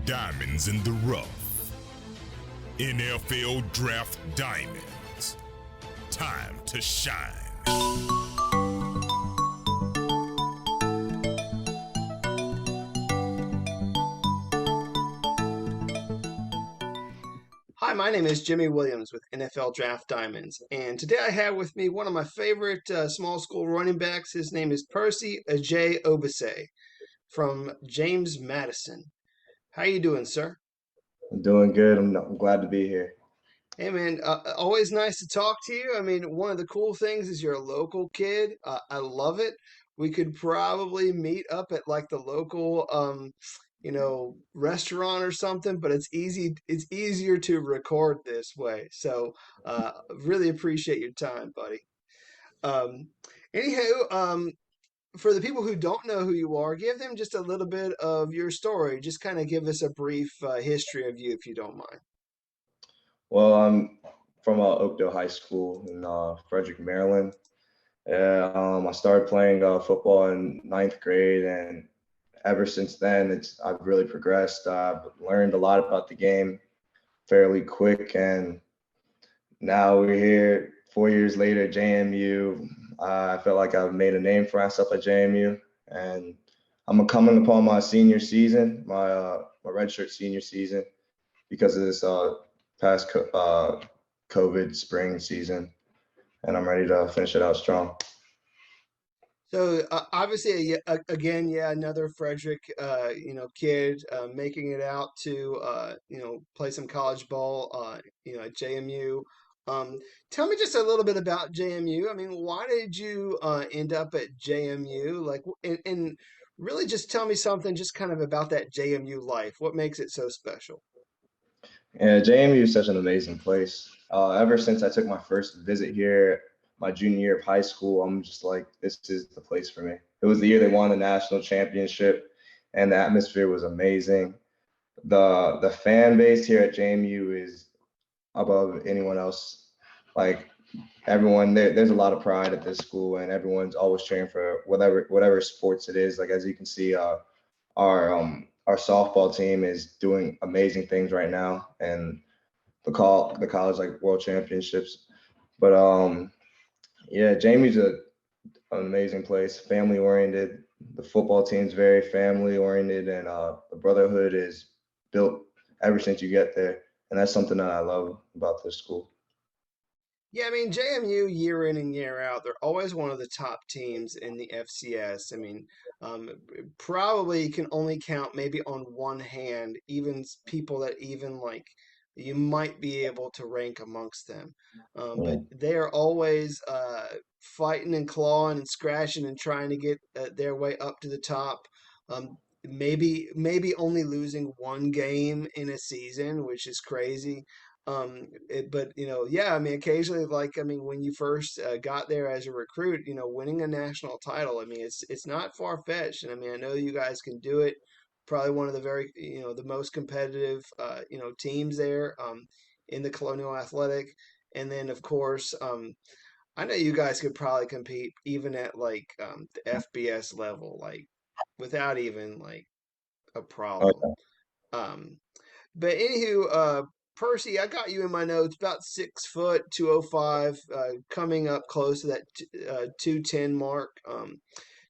Diamonds in the rough. NFL Draft Diamonds. Time to shine. Hi, my name is Jimmy Williams with NFL Draft Diamonds, and today I have with me one of my favorite small school running backs. His name is Percy Agyei Obese from James Madison. How you doing, sir? I'm doing good. I'm glad to be here. Hey, man, always nice to talk to you. I mean, one of the cool things is you're a local kid. I love it. We could probably meet up at like the local, restaurant or something, but it's easy. It's easier to record this way. So, really appreciate your time, buddy. Um, anyhow, for the people who don't know who you are, give them just a little bit of your story. Just kind of give us a brief history of you, if you don't mind. Well, I'm from Oakdale High School in Frederick, Maryland. I started playing football in ninth grade, and ever since then, I've really progressed. I've learned a lot about the game fairly quick, and now we're here 4 years later at JMU. I feel like I've made a name for myself at JMU, and I'm coming upon my senior season, my redshirt senior season, because of this past COVID spring season, and I'm ready to finish it out strong. So obviously, again, yeah, another Frederick, kid making it out to, play some college ball, at JMU. Um, Tell me just a little bit about JMU. I mean, why did you end up at JMU? Like, and really just tell me something just kind of about that JMU life. What makes it so special? Yeah, JMU is such an amazing place. Ever since I took my first visit here, my junior year of high school, I'm just like, this is the place for me. It was the year they won the national championship, and the atmosphere was amazing. The fan base here at JMU is above anyone else. Like everyone there's a lot of pride at this school, and everyone's always cheering for whatever sports it is. Like as you can see, our softball team is doing amazing things right now, and the college like world championships. But yeah, Jamie's an amazing place, family oriented. The football team's very family oriented, and the brotherhood is built ever since you get there, and that's something that I love about this school. Yeah, I mean, JMU year in and year out, they're always one of the top teams in the FCS. I mean, probably you can only count maybe on one hand, even people that even like you might be able to rank amongst them. But Yeah. they are always fighting and clawing and scratching and trying to get their way up to the top. Maybe only losing one game in a season, which is crazy. But yeah, I mean, occasionally, like, I mean, when you first got there as a recruit, winning a national title, I mean, it's not far fetched, and I mean, I know you guys can do it. Probably one of the very, the most competitive, teams there, in the Colonial Athletic, and then of course, I know you guys could probably compete even at like the FBS level, like without even like a problem. Okay. Um, but anywho, Percy, I got you in my notes about 6 foot, 205, coming up close to that 210 mark.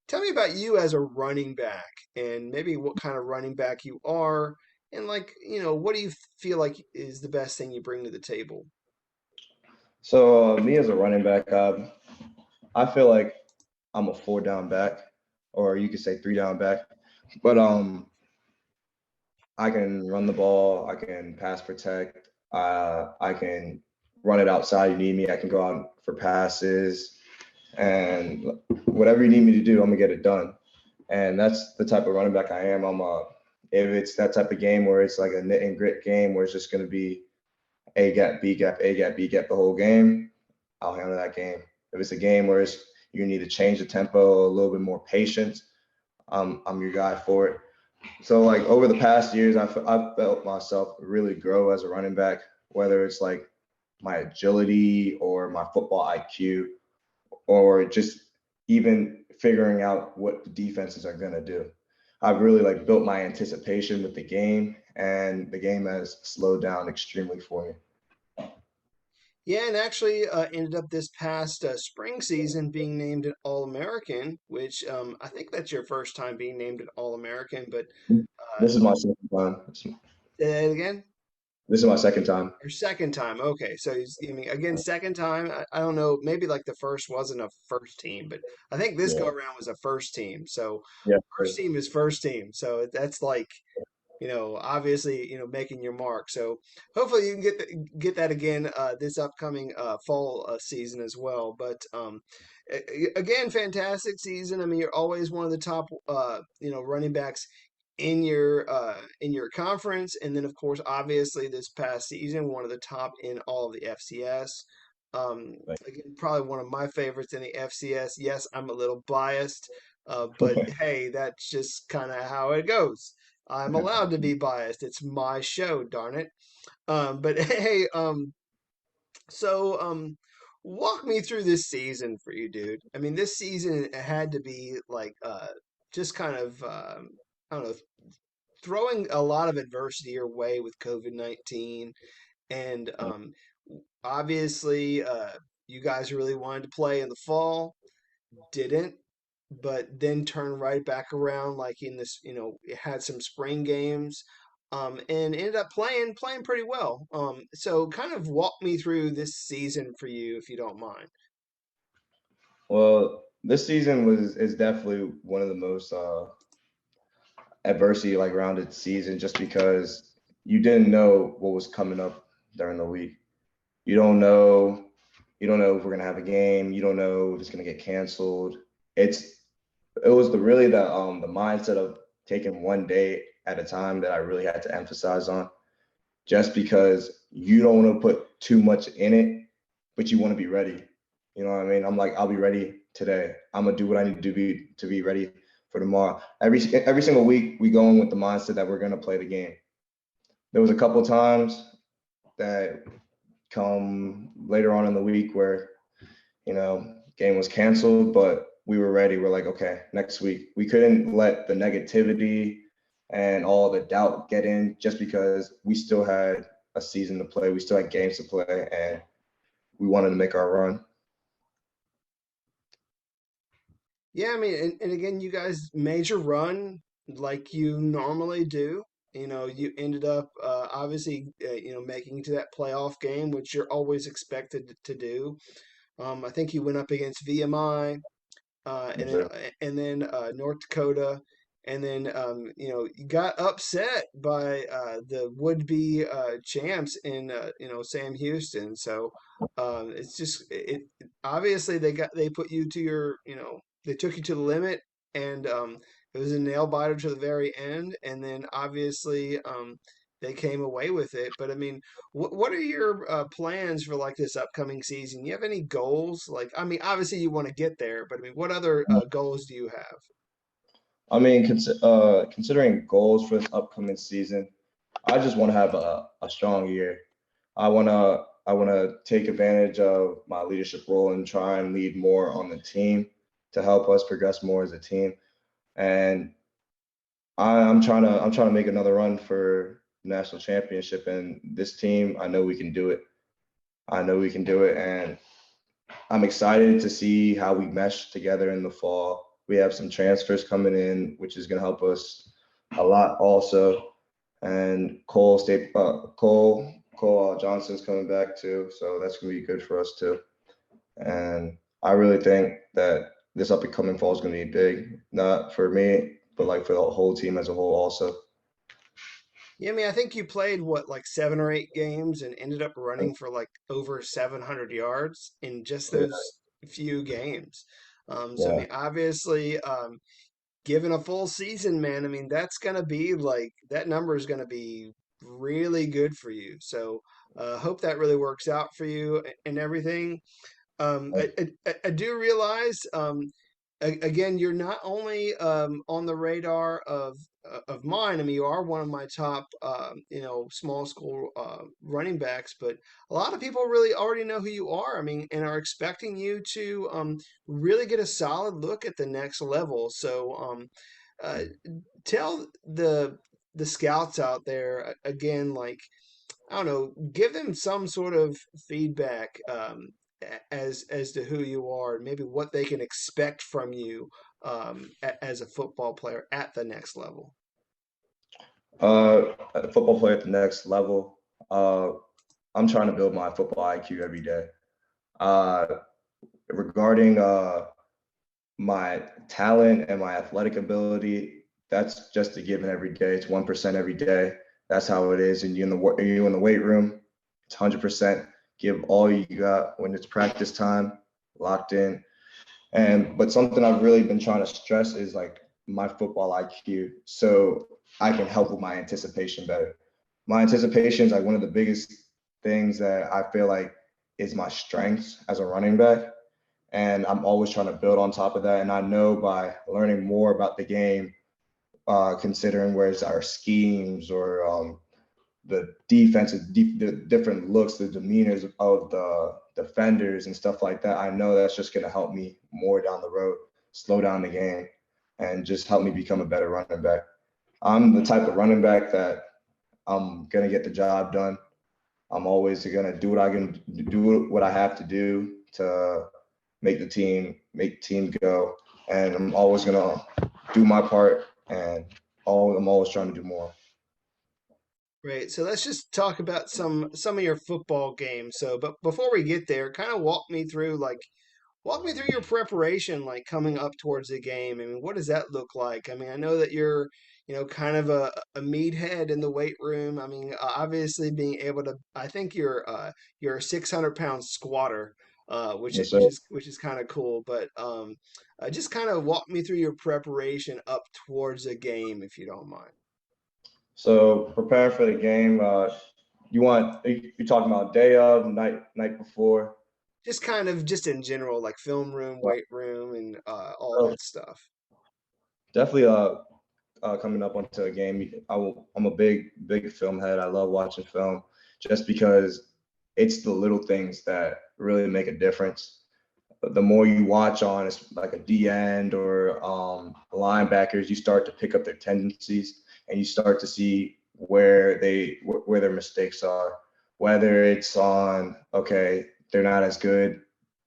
Tell me about you as a running back and maybe what kind of running back you are. And like, what do you feel like is the best thing you bring to the table? So me as a running back, I feel like I'm a four down back, or you could say three down back. But I can run the ball. I can pass protect. I can run it outside. You need me. I can go out for passes, and whatever you need me to do, I'm gonna get it done. And that's the type of running back I am. If it's that type of game where it's like a knit and grit game where it's just gonna be A gap, B gap, A gap, B gap the whole game, I'll handle that game. If it's a game where you need to change the tempo, a little bit more patience, I'm your guy for it. So like over the past years, I've felt myself really grow as a running back, whether it's like my agility or my football IQ, or just even figuring out what the defenses are gonna do. I've really like built my anticipation with the game, and the game has slowed down extremely for me. Yeah, and actually ended up this past spring season being named an All-American, which I think that's your first time being named an All-American. But This is my second time. say that again. This is my second time. Your second time. Okay. So, I mean, again, second time. I don't know. Maybe like the first wasn't a first team, but I think this go Yeah. around was a first team. So, Yeah. first team is first team. So, that's like, obviously, making your mark. So, hopefully you can get that again this upcoming fall season as well. But again, fantastic season. I mean, you're always one of the top running backs in your conference, and then of course obviously this past season one of the top in all of the FCS. Like, Again, probably one of my favorites in the FCS. Yes, I'm a little biased, but hey, that's just kind of how it goes. I'm allowed to be biased. It's my show, darn it. But hey, so walk me through this season for you, dude. I mean, this season had to be like just kind of I don't know, throwing a lot of adversity your way with COVID-19. And obviously, you guys really wanted to play in the fall, didn't, but then turned right back around like in this, it had some spring games. And ended up playing pretty well. So kind of walk me through this season for you, if you don't mind. well, this season was is definitely one of the most adversity like rounded season, just because you didn't know what was coming up during the week. You don't know, you don't know if we're gonna have a game. You don't know if it's gonna get canceled. It's it was the mindset of taking one day at a time that I really had to emphasize on, just because you don't want to put too much in it, but you want to be ready. You know what I mean? I'm like, I'll be ready today. I'm gonna do what I need to be ready for tomorrow. Every single week we go in with the mindset that we're gonna play the game. There was a couple times that come later on in the week where game was canceled, but we were ready. We're like, okay, next week. We couldn't let the negativity and all the doubt get in, just because we still had a season to play. We still had games to play, and we wanted to make our run. Yeah, I mean, and again, you guys made your run like you normally do. You ended up obviously, making it to that playoff game, which you're always expected to do. I think you went up against VMI, and Yes, then sir. North Dakota, and then you got upset by the would-be champs in Sam Houston. So it's just obviously they put you to your they took you to the limit, and it was a nail biter to the very end, and then obviously they came away with it. But I mean, what are your plans for like this upcoming season? You have any goals? Like, I mean, obviously you want to get there, but I mean, what other goals do you have? I mean, considering goals for this upcoming season, I just want to have a strong year. I wanna take advantage of my leadership role and try and lead more on the team to help us progress more as a team. And I'm trying to make another run for national championship. And this team, I know we can do it. I know we can do it, and I'm excited to see how we mesh together in the fall. We have some transfers coming in, which is going to help us a lot also. And Cole Johnson's coming back too, so that's going to be good for us too. And I really think that this up and coming fall is going to be big, not for me, but like for the whole team as a whole also. Yeah, I mean, I think you played what, like 7 or 8 games and ended up running for like over 700 yards in just Yeah, those few games. So I yeah. mean, obviously, given a full season, man, I mean, that's gonna be like that number is gonna be really good for you. So hope that really works out for you and everything. I do realize, again, you're not only on the radar of mine. I mean, you are one of my top, small school running backs, but a lot of people really already know who you are. I mean, and are expecting you to really get a solid look at the next level. So, uh, tell the scouts out there again, like I don't know, give them some sort of feedback as to who you are, and maybe what they can expect from you as a football player at the next level. A football player at the next level. I'm trying to build my football IQ every day. Uh, regarding my talent and my athletic ability, that's just a given every day. It's 1% every day. That's how it is. And you in the weight room, it's 100%. Give all you got when it's practice time, locked in. But something I've really been trying to stress is like my football IQ, so I can help with my anticipation better. My anticipation is like one of the biggest things that I feel like is my strengths as a running back, and I'm always trying to build on top of that. And I know by learning more about the game, considering where's our schemes or the defensive, the different looks, the demeanors of the defenders and stuff like that, I know that's just going to help me more down the road, slow down the game, and just help me become a better running back. I'm the type of running back that I'm going to get the job done. I'm always going to do what I have to do to make the team go. And I'm always going to do my part, and I'm always trying to do more. Right. So let's just talk about some of your football games. So, but before we get there, kind of walk me through your preparation, like coming up towards the game. I mean, what does that look like? I mean, I know that you're, kind of a meathead in the weight room. I mean, obviously being able to, I think you're a 600-pound squatter, which is Yes, sir. which is kind of cool. But just kind of walk me through your preparation up towards the game, if you don't mind. So preparing for the game, you're talking about day of, night before. Just kind of just in general, like film room, weight room, and all So that stuff. definitely coming up onto a game, I'm a big film head. I love watching film just because it's the little things that really make a difference. The more you watch on, it's like a D end or linebackers, you start to pick up their tendencies and you start to see where their mistakes are. Whether it's on, okay, they're not as good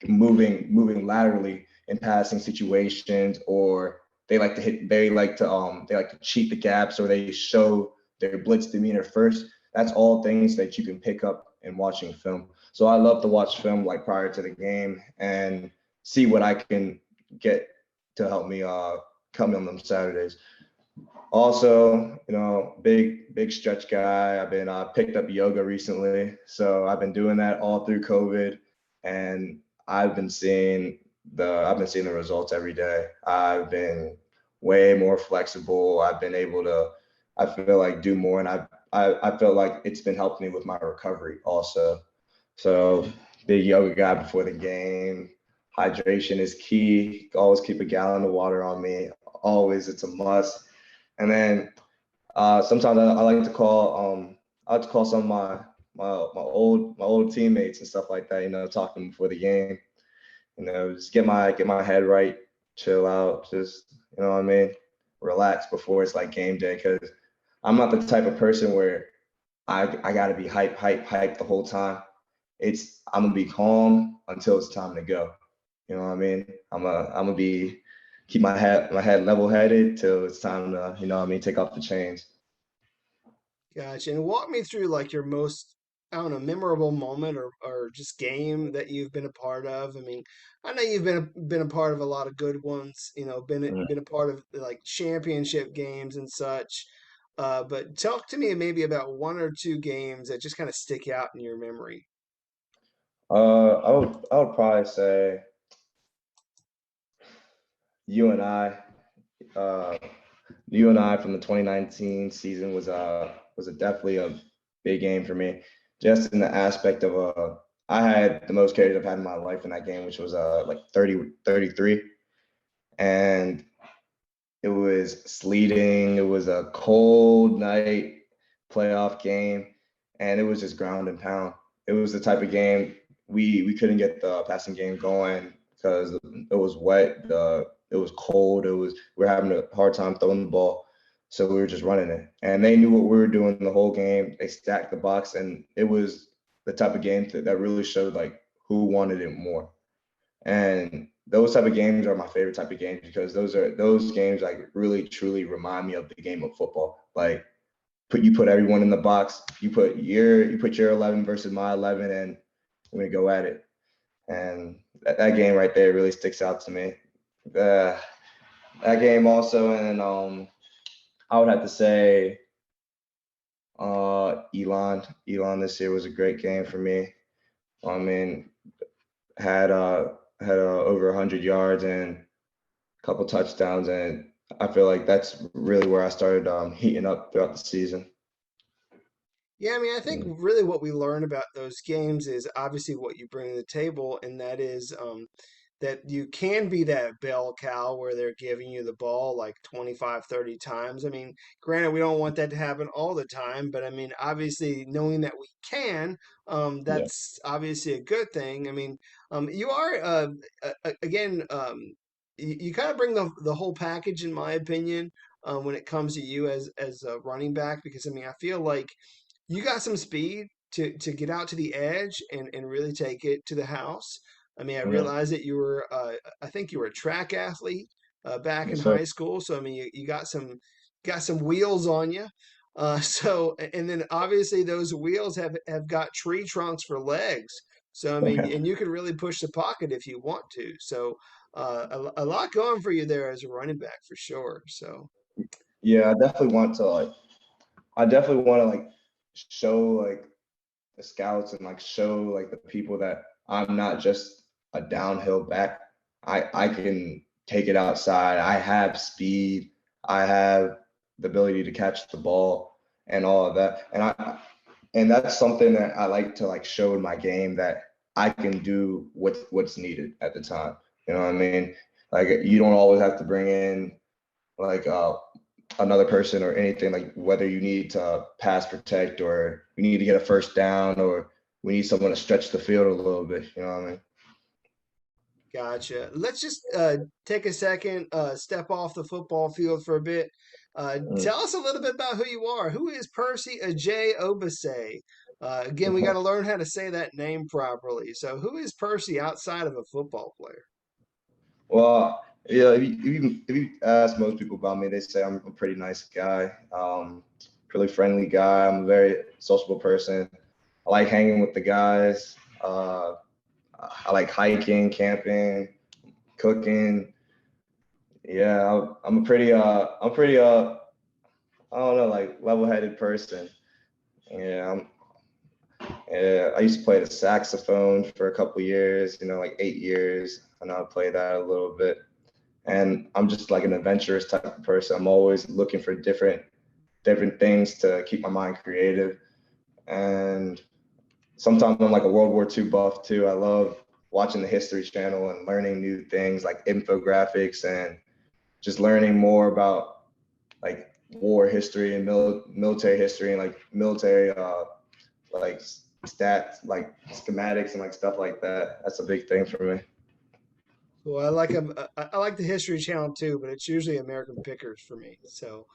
moving laterally in passing situations, or they like to cheat the gaps, or they show their blitz demeanor first. That's all things that you can pick up in watching film. So I love to watch film like prior to the game and see what I can get to help me come on them Saturdays. Also, big stretch guy. I've been picked up yoga recently, so I've been doing that all through COVID, and I've been seeing the results every day. I've been way more flexible. I've been able to, I feel like, do more, and I feel like it's been helping me with my recovery also. So big yoga guy before the game. Hydration is key. Always keep a gallon of water on me. Always, it's a must. And then sometimes I like to call some of my old teammates and stuff like that. Talk to them before the game. Just get my head right, chill out, just what I mean, relax before it's like game day. Because I'm not the type of person where I gotta be hype the whole time. I'm gonna be calm until it's time to go. You know what I mean? I'm gonna keep my head level headed till it's time to, take off the chains. Gotcha. And walk me through like your most, I don't know, memorable moment or just game that you've been a part of. I mean, I know you've been a part of a lot of good ones, Mm. been a part of like championship games and such. But talk to me maybe about one or two games that just kind of stick out in your memory. I would probably say you and I, uh, you and I from the 2019 season was definitely a big game for me, just in the aspect of I had the most carries I've had in my life in that game, which was like 33, and it was sleeting. It was a cold night playoff game, and it was just ground and pound. It was the type of game we couldn't get the passing game going because it was wet. it was cold. We were having a hard time throwing the ball. So we were just running it. And they knew what we were doing the whole game. They stacked the box, and it was the type of game that really showed like who wanted it more. And those type of games are my favorite type of games because those games like really truly remind me of the game of football. Like you put everyone in the box, you put your 11 versus my 11, and we're gonna go at it. And that game right there really sticks out to me. That game also, and I would have to say Elon this year was a great game for me. I mean, had over 100 yards and a couple touchdowns, and I feel like that's really where I started heating up throughout the season. Yeah, I mean, I think really what we learn about those games is obviously what you bring to the table, and that is that you can be that bell cow where they're giving you the ball like 25, 30 times. I mean, granted, we don't want that to happen all the time, but I mean, obviously, knowing that we can, Yeah. that's obviously a good thing. I mean, you are, again, you kind of bring the whole package, in my opinion, when it comes to you as a running back, because I mean, I feel like you got some speed to get out to the edge and really take it to the house. I mean, I Mhm. realized that you were, I think you were a track athlete back in Yes, sir. high school. So I mean, you got some wheels on you. So and then obviously those wheels have got tree trunks for legs. So I mean, and you can really push the pocket if you want to. So a lot going for you there as a running back for sure. So Yeah, I definitely want to like show like the scouts and like show like the people that I'm not just a downhill back. I can take it outside. I have speed. I have the ability to catch the ball and all of that. And that's something that I like to like show in my game that I can do what's needed at the time. You know what I mean? Like you don't always have to bring in like another person or anything, like whether you need to pass protect or you need to get a first down or we need someone to stretch the field a little bit. You know what I mean? gotcha. Let's just take a second, step off the football field for a bit. Mm. Tell us a little bit about who you are. Who is Percy Agyei Obese? Again, we got to learn how to say that name properly. So, who is Percy outside of a football player? Well, yeah, if you ask most people about me, they say I'm a pretty nice guy, really friendly guy. I'm a very sociable person. I like hanging with the guys. I like hiking, camping, cooking. Yeah, I'm pretty I don't know, like level-headed person. Yeah, yeah, I used to play the saxophone for a couple years, like 8 years. I know how to play that a little bit. And I'm just like an adventurous type of person. I'm always looking for different things to keep my mind creative. And sometimes I'm like a World War II buff too. I love watching the History Channel and learning new things like infographics and just learning more about like war history and military history and like military like stats, like schematics and like stuff like that. That's a big thing for me. Well, I like I like the History Channel too, but it's usually American Pickers for me. So,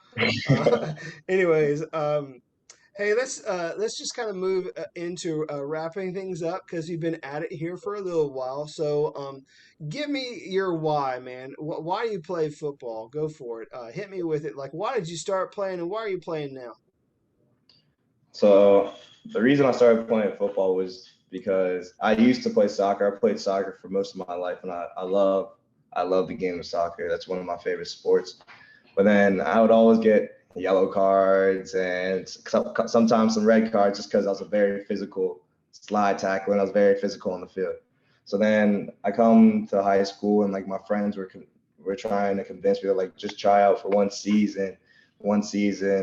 anyways, hey, let's just kind of move into wrapping things up because we've been at it here for a little while. So, give me your why, man. Why do you play football? Go for it. Hit me with it. Like, why did you start playing, and why are you playing now? So the reason I started playing football was because I used to play soccer. I played soccer for most of my life, and I love the game of soccer. That's one of my favorite sports. But then I would always get yellow cards and sometimes some red cards just because I was a very physical slide tackler and I was very physical on the field. So then I come to high school and like my friends were trying to convince me to like just try out for one season,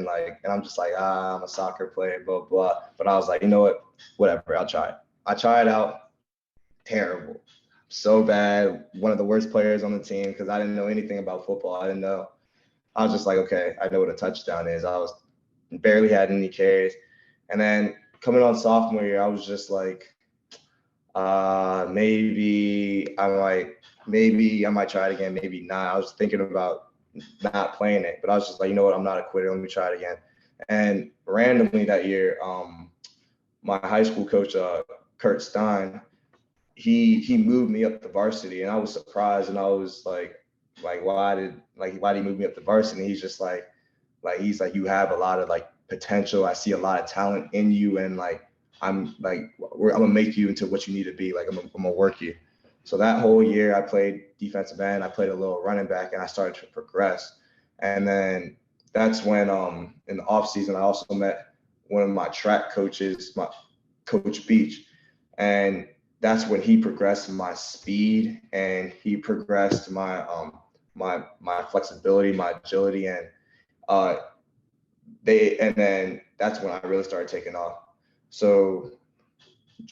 like, and I'm just like, I'm a soccer player, blah, blah. But I was like, you know what? Whatever, I'll try it. I tried out, terrible. So bad. One of the worst players on the team because I didn't know anything about football. I didn't know. I was just like, okay, I know what a touchdown is. I was barely had any carries. And then coming on sophomore year, I was just like, maybe I might maybe I might try it again, maybe not. I was thinking about not playing it, but I was just like, you know what, I'm not a quitter. Let me try it again. And randomly that year, my high school coach, Kurt Stein, he moved me up to varsity, and I was surprised, and I was like why did he move me up to varsity? And he's just he's like, you have a lot of like potential. I see a lot of talent in you, and I'm gonna make you into what you need to be. Like I'm gonna work you. So that whole year, I played defensive end. I played a little running back, and I started to progress. And then that's when in the off season, I also met one of my track coaches, my coach Beach, and that's when he progressed my speed and he progressed my flexibility, my agility, and uh, and then that's when I really started taking off. So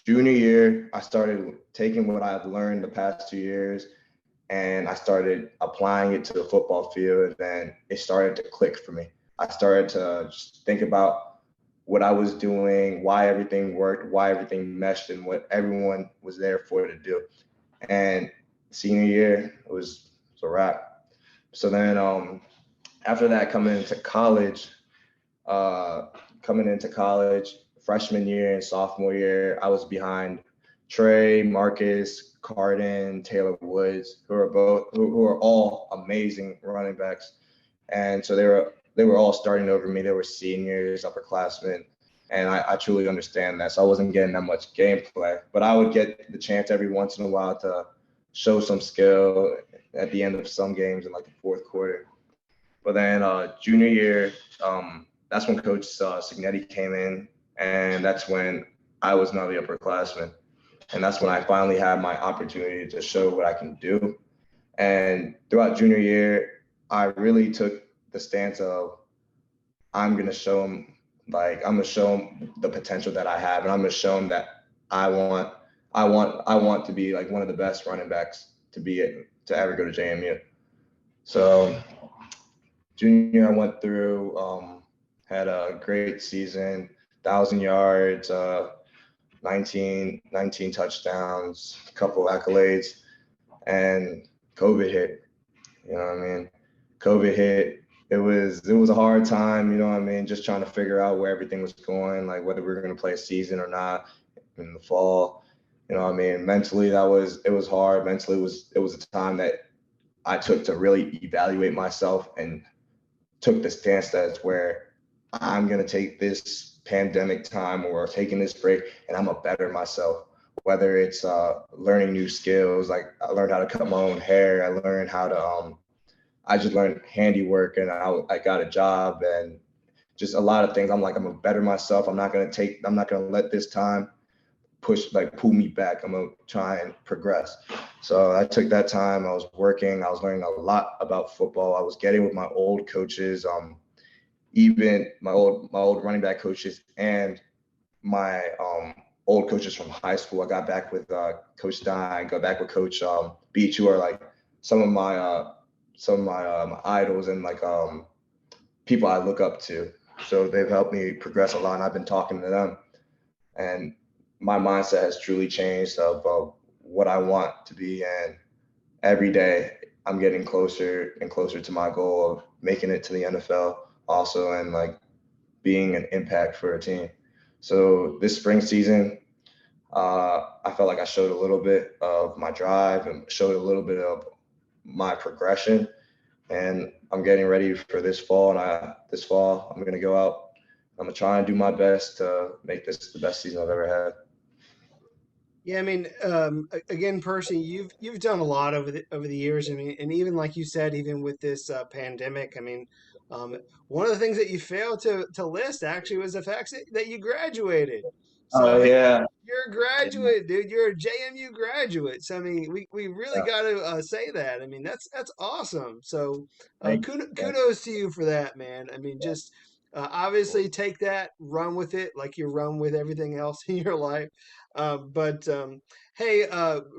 junior year, I started taking what I've learned the past 2 years and I started applying it to the football field, and it started to click for me. I started to just think about what I was doing, why everything worked, why everything meshed, and what everyone was there for to do. And senior year, it was a wrap. So then after that, uh, coming into college, freshman year and sophomore year, I was behind Trey, Marcus, Carden, Taylor Woods, who are all amazing running backs. And so they were all starting over me. They were seniors, upperclassmen, and I truly understand that. So I wasn't getting that much gameplay, but I would get the chance every once in a while to show some skill at the end of some games in like the fourth quarter. But then junior year, that's when Coach Signetti came in, and that's when I was now the upperclassman, and that's when I finally had my opportunity to show what I can do. And throughout junior year, I really took the stance of I'm gonna show him, I'm gonna show him the potential that I have, and I'm gonna show him that I want to be like one of the best running backs to ever go to JMU. So junior, I went through, had a great season, 1,000 yards, 19 touchdowns, a couple accolades, and COVID hit. You know what I mean? COVID hit. It was a hard time. You know what I mean? Just trying to figure out where everything was going, like whether we were going to play a season or not in the fall. You know what I mean? Mentally, it was hard. Mentally, it was a time that I took to really evaluate myself and took the stance that's where I'm going to take this pandemic time or taking this break and I'm going to better myself. Whether it's learning new skills, like I learned how to cut my own hair, I learned how to, I just learned handiwork, and I got a job, and just a lot of things. I'm like, I'm going to better myself. I'm not going to let this time pull me back. I'm going to try and progress. So I took that time. I was working. I was learning a lot about football. I was getting with my old coaches, even my old running back coaches and my old coaches from high school. I got back with Coach Stein, got back with Coach Beach, who are like some of my idols and people I look up to. So they've helped me progress a lot, and I've been talking to them. And my mindset has truly changed of what I want to be. And every day I'm getting closer and closer to my goal of making it to the NFL also, and being an impact for a team. So this spring season, I felt like I showed a little bit of my drive and showed a little bit of my progression. And I'm getting ready for this fall. And this fall, I'm going to go out. I'm going to try and do my best to make this the best season I've ever had. Yeah, I mean, again, Percy, you've done a lot over the years. I mean, and even like you said, even with this pandemic, I mean, um, one of the things that you failed to list actually was the fact that you graduated. Oh So yeah. you're a graduate, dude. You're a JMU graduate. So I mean, we really Yeah. got to say that. I mean, that's awesome. So Thank you. kudos to you for that, man. I mean, just obviously take that, run with it, like you run with everything else in your life. But hey,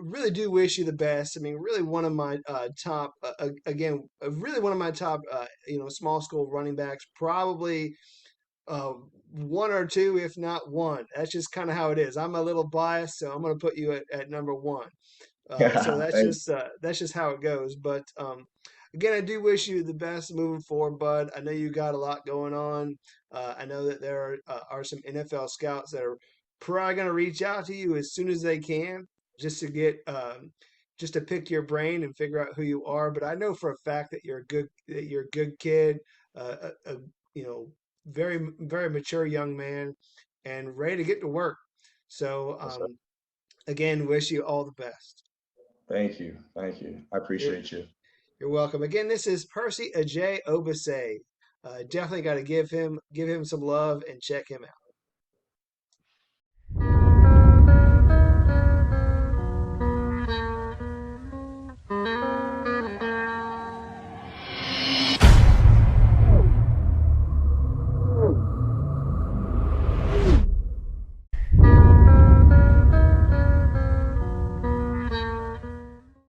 really do wish you the best. I mean, really one of my top, again, really one of my top, small school running backs, probably uh, one or two, if not one. That's just kind of how it is. I'm a little biased, so I'm going to put you at number one. So Thank that's just how it goes. But again, I do wish you the best moving forward, bud. I know you got a lot going on. I know that there are some NFL scouts that are probably going to reach out to you as soon as they can, just to get just to pick your brain and figure out who you are. But I know for a fact that you're a good kid, a you know very mature young man, and ready to get to work. So you. again, wish you all the best. Thank you. Thank you. I You're, appreciate you. you're welcome. Again, this is Percy Agyei Obese. Definitely got to give him some love and check him out.